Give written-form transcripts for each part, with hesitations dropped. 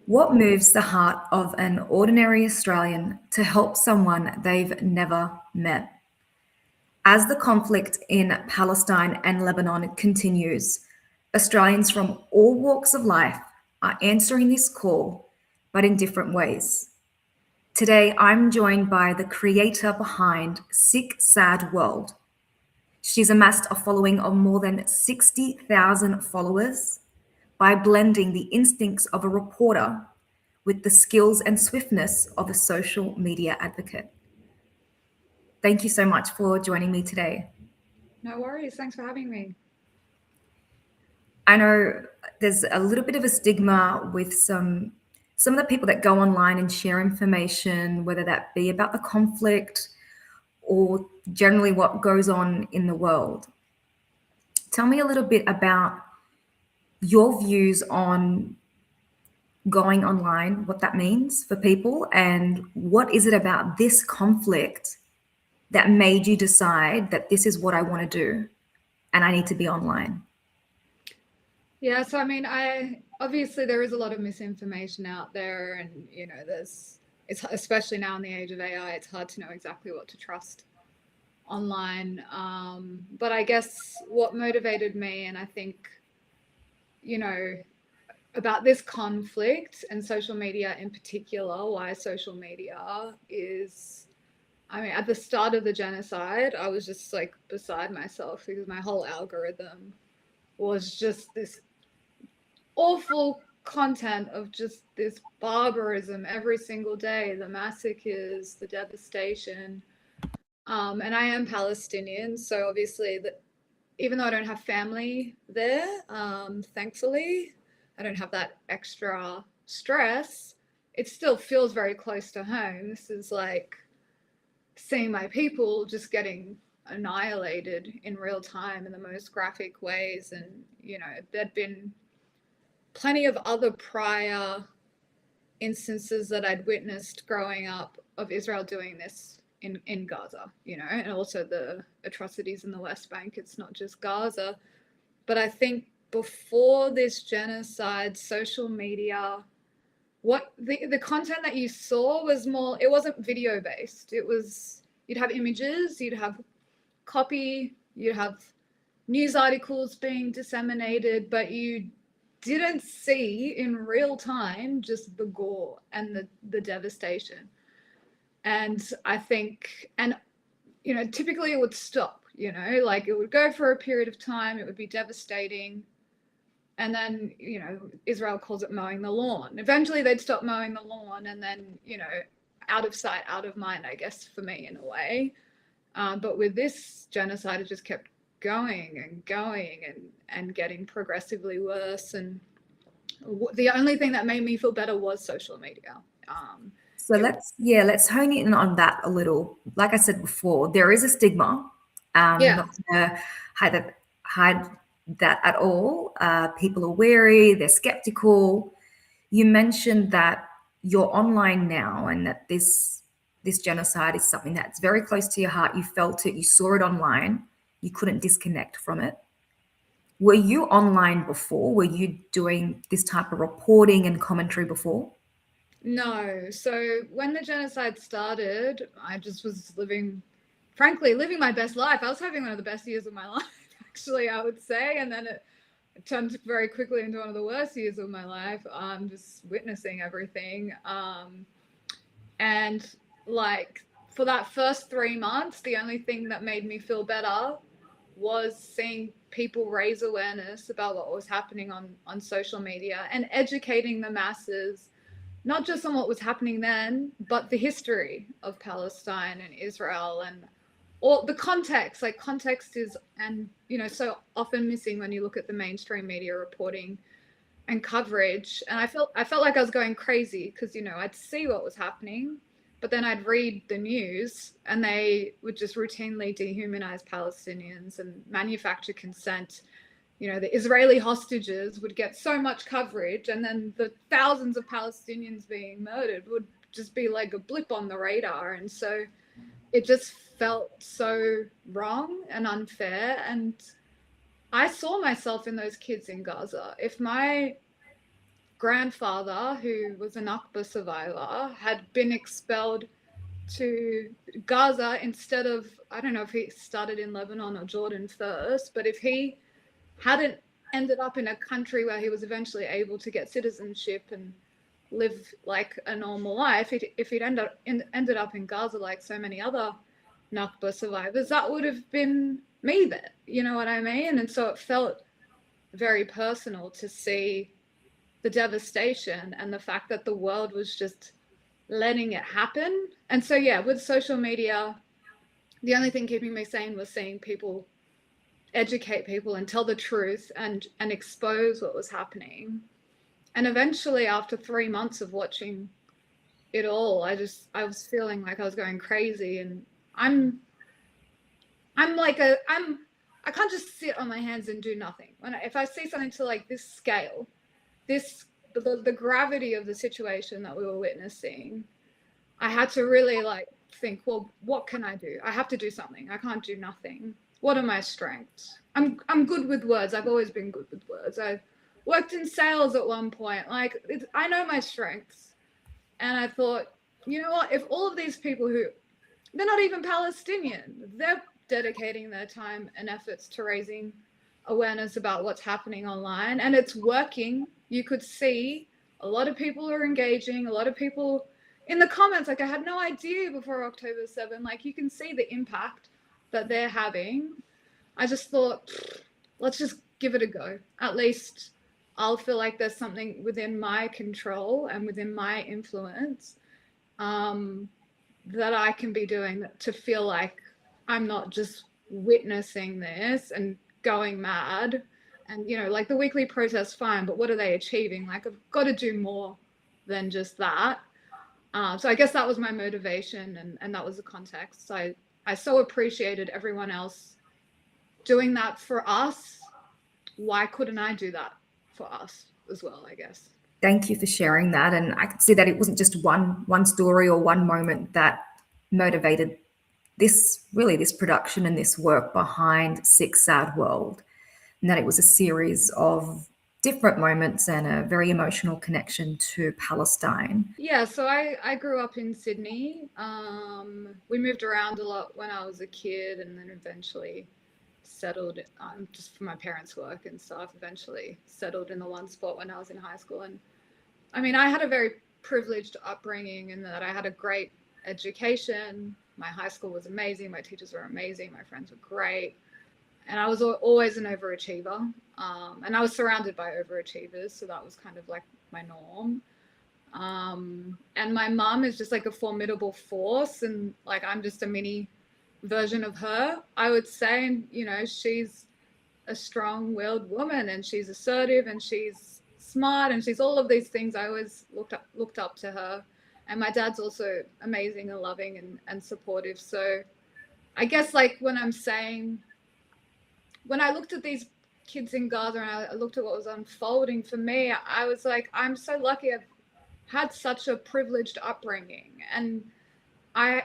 What moves the heart of an ordinary Australian to help someone they've never met? As the conflict in Palestine and Lebanon continues, Australians from all walks of life are answering this call, but in different ways. Today, I'm joined by the creator behind Sick Sad World. She's amassed a following of more than 60,000 followers by blending the instincts of a reporter with the skills and swiftness of a social media advocate. Thank you so much for joining me today. No worries. Thanks for having me. I know there's a little bit of a stigma with some of the people that go online and share information, whether that be about the conflict or generally what goes on in the world. Tell me a little bit about your views on going online, what that means for people, and what is it about this conflict that made you decide that this is what I want to do and I need to be online? Yeah, so I mean, obviously there is a lot of misinformation out there, and it's especially now in the age of AI, it's hard to know exactly what to trust online. But I guess what motivated me, and I think, about this conflict and social media in particular, why social media is, I mean, at the start of the genocide, I was just like beside myself because my whole algorithm was just this awful content of just this barbarism every single day, the massacres, the devastation. And I am Palestinian, so obviously even though I don't have family there, thankfully, I don't have that extra stress. It still feels very close to home. This is like seeing my people just getting annihilated in real time in the most graphic ways. And, there'd been plenty of other prior instances that I'd witnessed growing up of Israel doing this in Gaza, and also the atrocities in the West Bank. It's not just Gaza. But I think before this genocide, social media, what the content that you saw was more, it wasn't video based. It was, you'd have images, you'd have copy, you'd have news articles being disseminated, but you didn't see in real time just the gore and the devastation. And I think, and typically it would stop, like it would go for a period of time, it would be devastating, and then Israel calls it mowing the lawn. Eventually they'd stop mowing the lawn, and then out of sight, out of mind, I guess, for me, in a way. But with this genocide, it just kept going and going and getting progressively worse. And the only thing that made me feel better was social media. So let's hone in on that a little. Like I said before, there is a stigma. Not to hide that at all. People are wary, they're skeptical. You mentioned that you're online now and that this genocide is something that's very close to your heart. You felt it, you saw it online, you couldn't disconnect from it. Were you online before? Were you doing this type of reporting and commentary before? No. So when the genocide started, I just was frankly, living my best life. I was having one of the best years of my life, actually, I would say. And then it turned very quickly into one of the worst years of my life. Just witnessing everything. And like for that first 3 months, the only thing that made me feel better was seeing people raise awareness about what was happening on social media and educating the masses, not just on what was happening then, but the history of Palestine and Israel and all the context. Like context is, and so often missing when you look at the mainstream media reporting and coverage. And I felt like I was going crazy because I'd see what was happening, but then I'd read the news and they would just routinely dehumanize Palestinians and manufacture consent. The Israeli hostages would get so much coverage, and then the thousands of Palestinians being murdered would just be like a blip on the radar. And so it just felt so wrong and unfair. And I saw myself in those kids in Gaza. If my grandfather, who was a Nakba survivor, had been expelled to Gaza instead of, I don't know if he started in Lebanon or Jordan first, but if he hadn't ended up in a country where he was eventually able to get citizenship and live like a normal life, if he'd ended up in Gaza like so many other Nakba survivors, that would have been me then, you know what I mean? And so it felt very personal to see the devastation and the fact that the world was just letting it happen. And so, yeah, with social media, the only thing keeping me sane was seeing people educate people and tell the truth and expose what was happening. And eventually, after 3 months of watching it all, I was feeling like I was going crazy. And I can't just sit on my hands and do nothing. If I see something to like this scale, the gravity of the situation that we were witnessing, I had to really like think, well, what can I do? I have to do something. I can't do nothing. What are my strengths? I'm good with words. I've always been good with words. I've worked in sales at one point. Like, I know my strengths. And I thought, you know what? If all of these people they're not even Palestinian, they're dedicating their time and efforts to raising awareness about what's happening online, and it's working. You could see a lot of people are engaging, a lot of people in the comments, like I had no idea before October 7, like you can see the impact that they're having. I just thought, let's just give it a go. At least I'll feel like there's something within my control and within my influence that I can be doing to feel like I'm not just witnessing this and going mad. And, you know, like the weekly protests, fine, but what are they achieving? Like, I've got to do more than just that. So I guess that was my motivation, and that was the context. I so appreciated everyone else doing that for us. Why couldn't I do that for us as well, I guess? Thank you for sharing that. And I could see that it wasn't just one story or one moment that motivated this production and this work behind Sick Sad World, and that it was a series of different moments and a very emotional connection to Palestine. Yeah, so I grew up in Sydney. We moved around a lot when I was a kid, and then eventually settled, just for my parents' work and stuff, eventually settled in the one spot when I was in high school. And I mean, I had a very privileged upbringing in that I had a great education. My high school was amazing. My teachers were amazing. My friends were great. And I was always an overachiever. And I was surrounded by overachievers. So that was kind of like my norm. And my mom is just like a formidable force. And like, I'm just a mini version of her, I would say. And, you know, she's a strong-willed woman, and she's assertive, and she's smart, and she's all of these things. I always looked up to her. And my dad's also amazing and loving and supportive. So I guess like when I looked at these kids in Gaza and I looked at what was unfolding for me, I was like, I'm so lucky I've had such a privileged upbringing, and I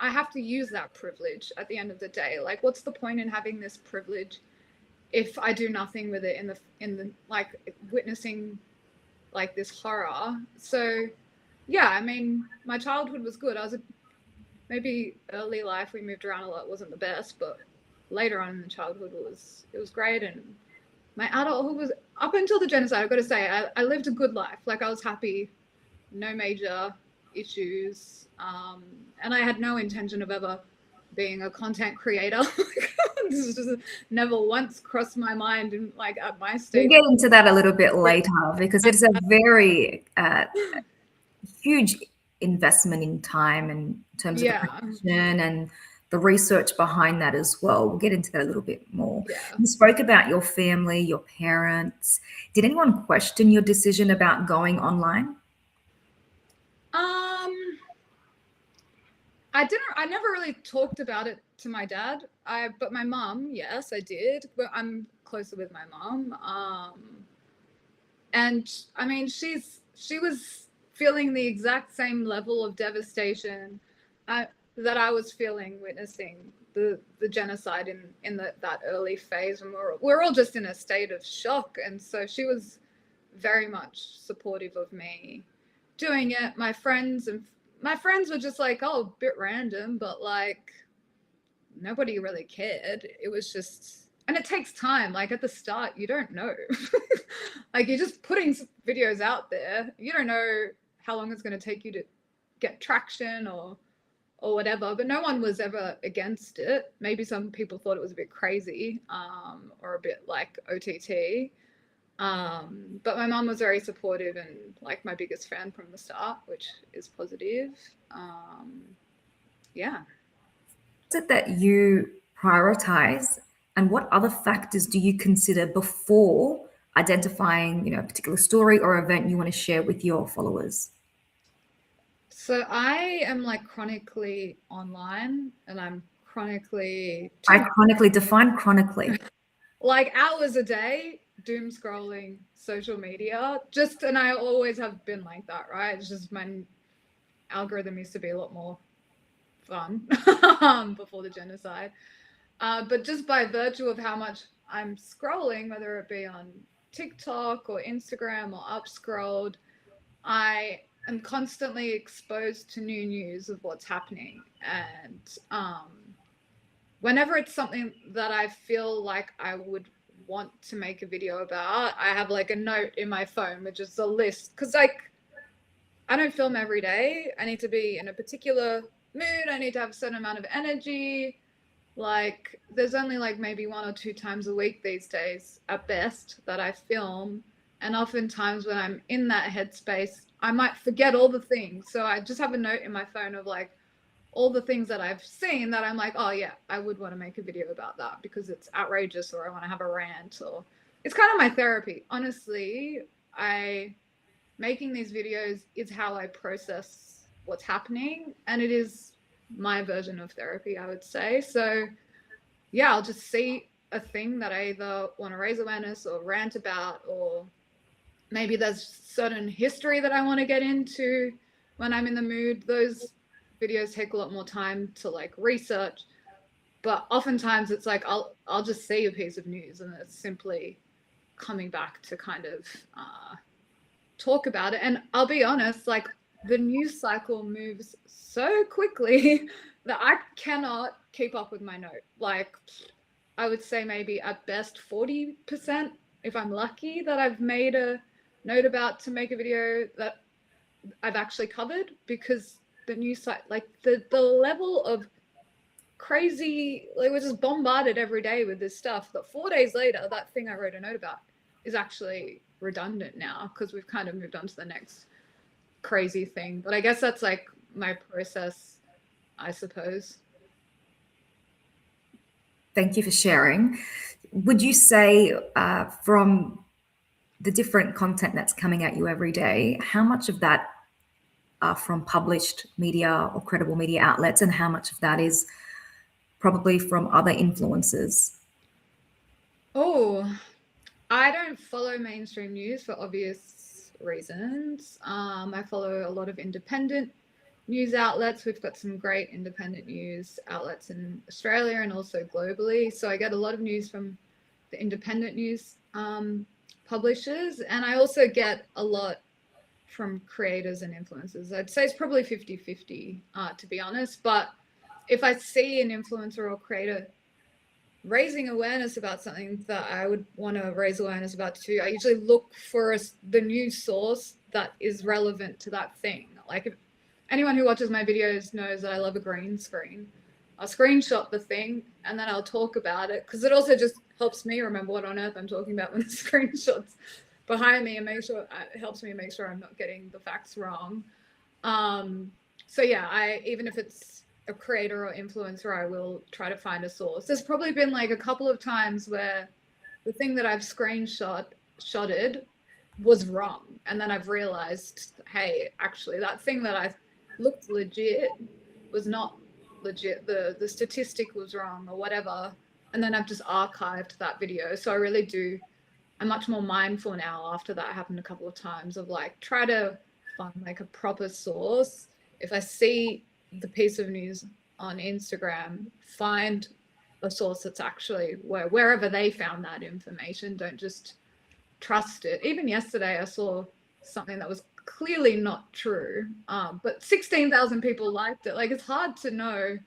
have to use that privilege at the end of the day. Like, what's the point in having this privilege if I do nothing with it in the like witnessing like this horror? So yeah, I mean, my childhood was good. Maybe early life, we moved around a lot, wasn't the best, but later on in the childhood, it was great. And my adulthood was, up until the genocide, I've got to say, I lived a good life. Like, I was happy, no major issues. And I had no intention of ever being a content creator. This just never once crossed my mind in, like, at my stage. We'll get into that a little bit later, because it's a very huge investment in time in terms of the production and the research behind that as well. We'll get into that a little bit more. Yeah. You spoke about your family, your parents. Did anyone question your decision about going online? I never really talked about it to my dad. But my mom, yes, I did. But I'm closer with my mom. And I mean, she was feeling the exact same level of devastation that I was feeling witnessing the genocide in that early phase. And we're all just in a state of shock. And so she was very much supportive of me doing it. My friends were just like, oh, a bit random, but like nobody really cared. It was just, and it takes time. Like at the start, you don't know. Like you're just putting videos out there. You don't know how long it's going to take you to get traction or whatever, but no one was ever against it. Maybe some people thought it was a bit crazy, or a bit like OTT. But my mum was very supportive and like my biggest fan from the start, which is positive. Yeah. What is it that you prioritize, and what other factors do you consider before identifying, a particular story or event you want to share with your followers? So I am like chronically online, and I'm chronically Define chronically. like hours a day doom scrolling social media, and I always have been like that, right? It's just my algorithm used to be a lot more fun before the genocide, but just by virtue of how much I'm scrolling, whether it be on TikTok or Instagram or up scrolled, I am constantly exposed to new news of what's happening. And whenever it's something that I feel like I would want to make a video about, I have like a note in my phone, which is a list. Because like I don't film every day. I need to be in a particular mood. I need to have a certain amount of energy. Like there's only like maybe 1 or 2 times a week these days at best that I film. And oftentimes when I'm in that headspace, I might forget all the things. So I just have a note in my phone of like all the things that I've seen that I'm like, oh yeah, I would want to make a video about that because it's outrageous, or I want to have a rant, or it's kind of my therapy. Honestly, making these videos is how I process what's happening, and it is my version of therapy, I would say. So yeah, I'll just see a thing that I either want to raise awareness or rant about, or maybe there's certain history that I want to get into when I'm in the mood. Those videos take a lot more time to like research, but oftentimes it's like I'll just see a piece of news and it's simply coming back to kind of talk about it. And I'll be honest, like the news cycle moves so quickly that I cannot keep up with my note. Like I would say maybe at best 40%, if I'm lucky, that I've made a note about to make a video that I've actually covered, because the news site, like the level of crazy, like we're just bombarded every day with this stuff that 4 days later, that thing I wrote a note about is actually redundant now because we've kind of moved on to the next crazy thing. But I guess that's like my process, I suppose. Thank you for sharing. Would you say from the different content that's coming at you every day, how much of that are from published media or credible media outlets, and how much of that is probably from other influencers? Oh, I don't follow mainstream news for obvious reasons. I follow a lot of independent news outlets. We've got some great independent news outlets in Australia and also globally. So I get a lot of news from the independent news publishers, and I also get a lot from creators and influencers. I'd say it's probably 50-50, to be honest. But if I see an influencer or creator raising awareness about something that I would want to raise awareness about too, I usually look for the news source that is relevant to that thing. Like if anyone who watches my videos knows that I love a green screen. I'll screenshot the thing and then I'll talk about it, because it also just helps me remember what on earth I'm talking about when the screenshot's behind me, and it helps me make sure I'm not getting the facts wrong. So yeah, even if it's a creator or influencer, I will try to find a source. There's probably been like a couple of times where the thing that I've screenshotted was wrong, and then I've realized, hey, actually that thing that I looked legit was not legit. The statistic was wrong or whatever, and then I've just archived that video. So I really do, I'm much more mindful now after that happened a couple of times of like try to find like a proper source. If I see the piece of news on Instagram, find a source that's actually wherever they found that information. Don't just trust it. Even yesterday I saw something that was clearly not true, but 16,000 people liked it. Like, it's hard to know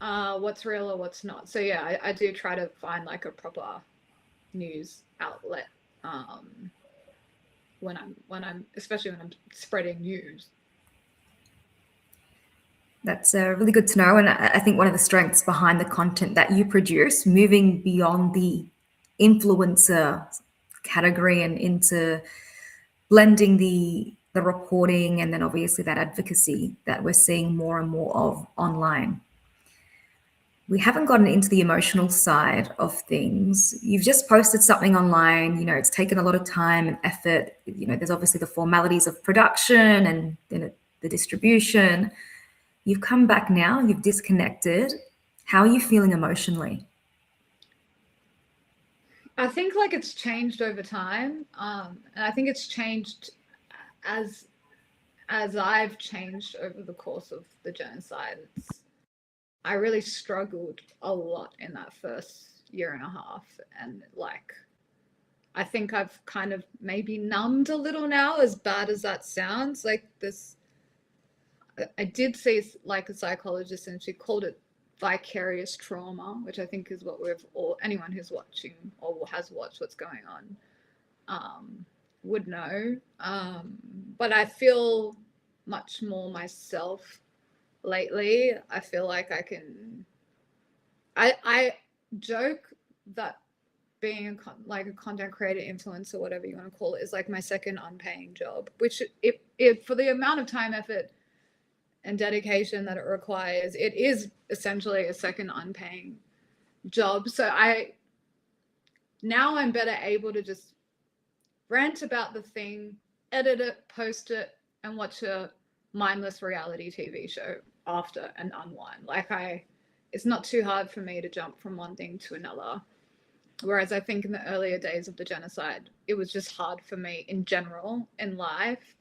what's real or what's not. So yeah, I do try to find like a proper news outlet when I'm especially when I'm spreading news. That's really good to know. And I think one of the strengths behind the content that you produce, moving beyond the influencer category and into blending the reporting and then obviously that advocacy that we're seeing more and more of online. We haven't gotten into the emotional side of things. You've just posted something online, it's taken a lot of time and effort. There's obviously the formalities of production and then the distribution. You've come back now, you've disconnected. How are you feeling emotionally? I think like it's changed over time. And I think it's changed as I've changed over the course of the genocide. I really struggled a lot in that first year and a half. And like, I think I've kind of maybe numbed a little now, as bad as that sounds. Like I did see like a psychologist and she called it vicarious trauma, which I think is what anyone who's watching or has watched what's going on would know. But I feel much more myself lately. I feel like I joke that being a content creator, influencer, whatever you want to call it, is like my second unpaying job, which if for the amount of time, effort and dedication that it requires, it is essentially a second unpaying job. So I'm better able to just rant about the thing, edit it, post it, and watch a mindless reality TV show after and unwind. Like it's not too hard for me to jump from one thing to another. Whereas I think in the earlier days of the genocide, it was just hard for me in general in life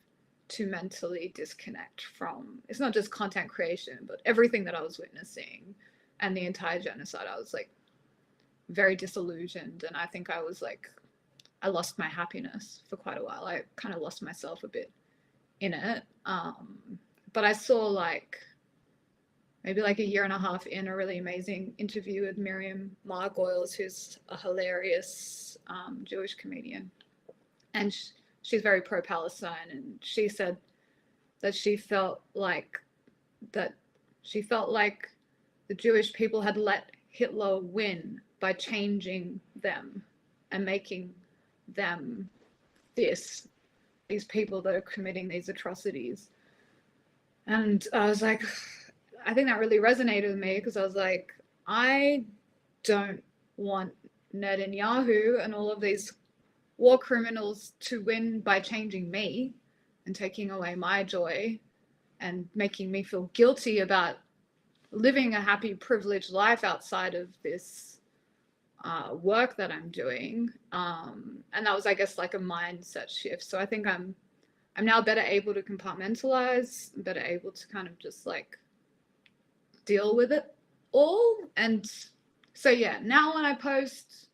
to mentally disconnect from, it's not just content creation, but everything that I was witnessing and the entire genocide. I was like very disillusioned. And I think I lost my happiness for quite a while. I kind of lost myself a bit in it. But I saw maybe like a year and a half in a really amazing interview with Miriam Margolyes, who's a hilarious Jewish comedian. And she's very pro-Palestine. And she said that she felt like the Jewish people had let Hitler win by changing them and making them these people that are committing these atrocities. And I was like, I think that really resonated with me, because I was like, I don't want Netanyahu and all of these war criminals to win by changing me and taking away my joy and making me feel guilty about living a happy, privileged life outside of this work that I'm doing. And that was, I guess, like a mindset shift. So I think I'm now better able to compartmentalize, better able to kind of just like deal with it all. And so yeah, now when I post,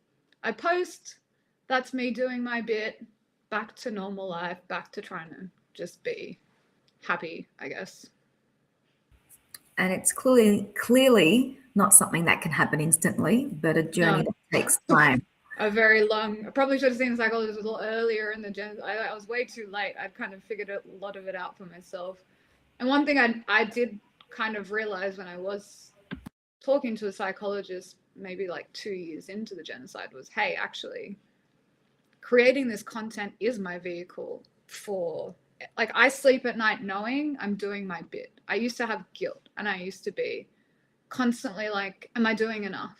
that's me doing my bit, back to normal life, back to trying to just be happy, I guess. And it's clearly not something that can happen instantly, but a journey that takes time. I probably should have seen a psychologist a little earlier in the gen. I was way too late. I'd kind of figured a lot of it out for myself. And one thing I did kind of realize when I was talking to a psychologist, maybe like 2 years into the genocide, was, hey, actually, creating this content is my vehicle for, like, I sleep at night knowing I'm doing my bit. I used to have guilt, and I used to be constantly like, am I doing enough?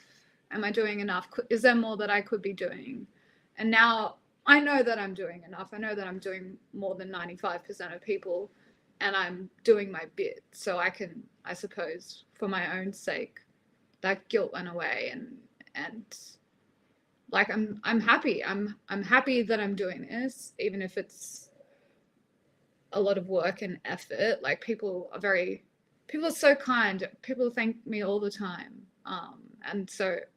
Am I doing enough? Is there more that I could be doing? And now I know that I'm doing enough. I know that I'm doing more than 95% of people, and I'm doing my bit. So I can, I suppose, for my own sake, that guilt went away, and like I'm happy. I'm happy that I'm doing this, even if it's a lot of work and effort. Like, people are so kind. People thank me all the time. And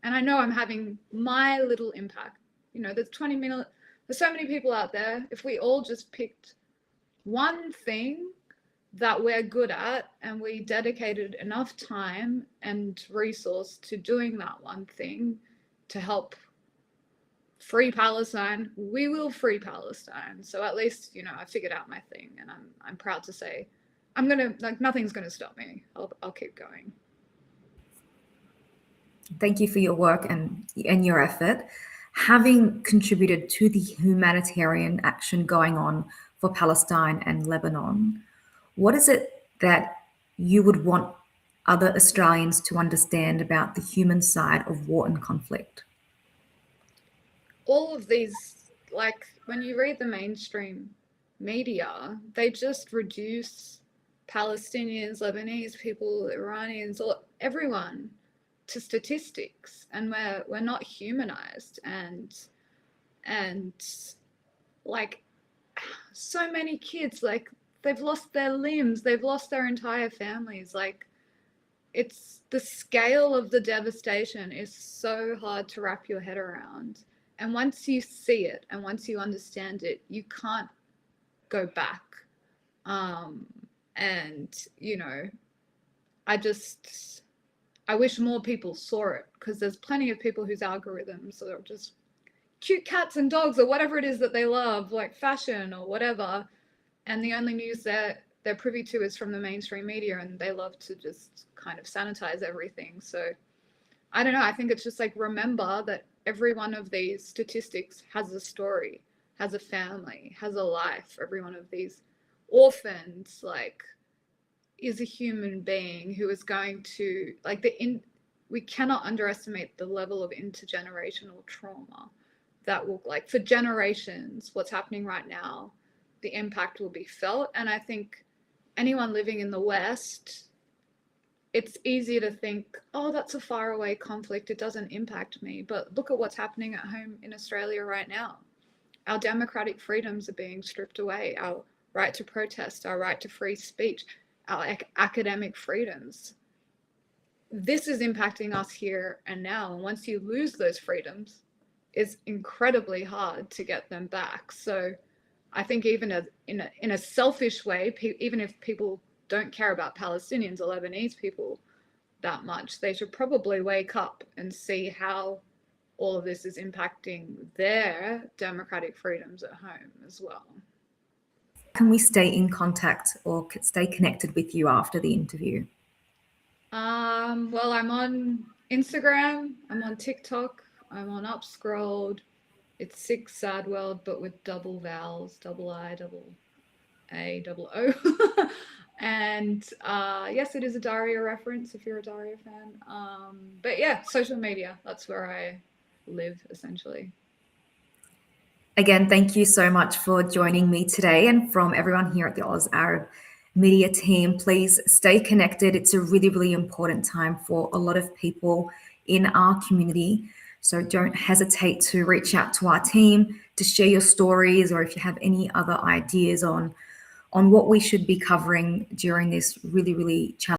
I know I'm having my little impact. There's 20 There's so many people out there. If we all just picked one thing that we're good at and we dedicated enough time and resource to doing that one thing to help free Palestine, we will free Palestine. So at least, you know, I figured out my thing, and I'm proud to say I'm gonna, like, nothing's gonna stop me. I'll keep going. Thank you for your work and your effort. Having contributed to the humanitarian action going on for Palestine and Lebanon, what is it that you would want other Australians to understand about the human side of war and conflict? All of these, like, when you read the mainstream media, they just reduce Palestinians, Lebanese people, Iranians, or everyone to statistics, and we're not humanized. And like, so many kids, like, they've lost their limbs, they've lost their entire families. Like, it's, the scale of the devastation is so hard to wrap your head around. And once you see it and once you understand it, you can't go back. And, you know, I wish more people saw it, because there's plenty of people whose algorithms are just cute cats and dogs or whatever it is that they love, like fashion or whatever. And the only news that they're privy to is from the mainstream media, and they love to just kind of sanitize everything. So I don't know. I think it's just like, remember that every one of these statistics has a story, has a family, has a life. Every one of these orphans, like, is a human being who is going to, like, we cannot underestimate the level of intergenerational trauma that will, like, for generations, what's happening right now, the impact will be felt. And I think anyone living in the West, it's easy to think, oh, that's a faraway conflict, it doesn't impact me. But look at what's happening at home in Australia right now. Our democratic freedoms are being stripped away. Our right to protest, our right to free speech, our academic freedoms. This is impacting us here and now. And once you lose those freedoms, it's incredibly hard to get them back. So I think even in a selfish way, even if people don't care about Palestinians or Lebanese people that much, they should probably wake up and see how all of this is impacting their democratic freedoms at home as well. Can we stay in contact or stay connected with you after the interview? Well, I'm on Instagram, I'm on TikTok, I'm on Upscrolled. It's Sick Sad World, but with double vowels, double I, double A, double O. And yes, it is a Daria reference if you're a Daria fan. But yeah, social media, that's where I live essentially. Again, thank you so much for joining me today. And from everyone here at the Oz Arab Media team, please stay connected. It's a really, really important time for a lot of people in our community. So don't hesitate to reach out to our team to share your stories, or if you have any other ideas on what we should be covering during this really, really challenging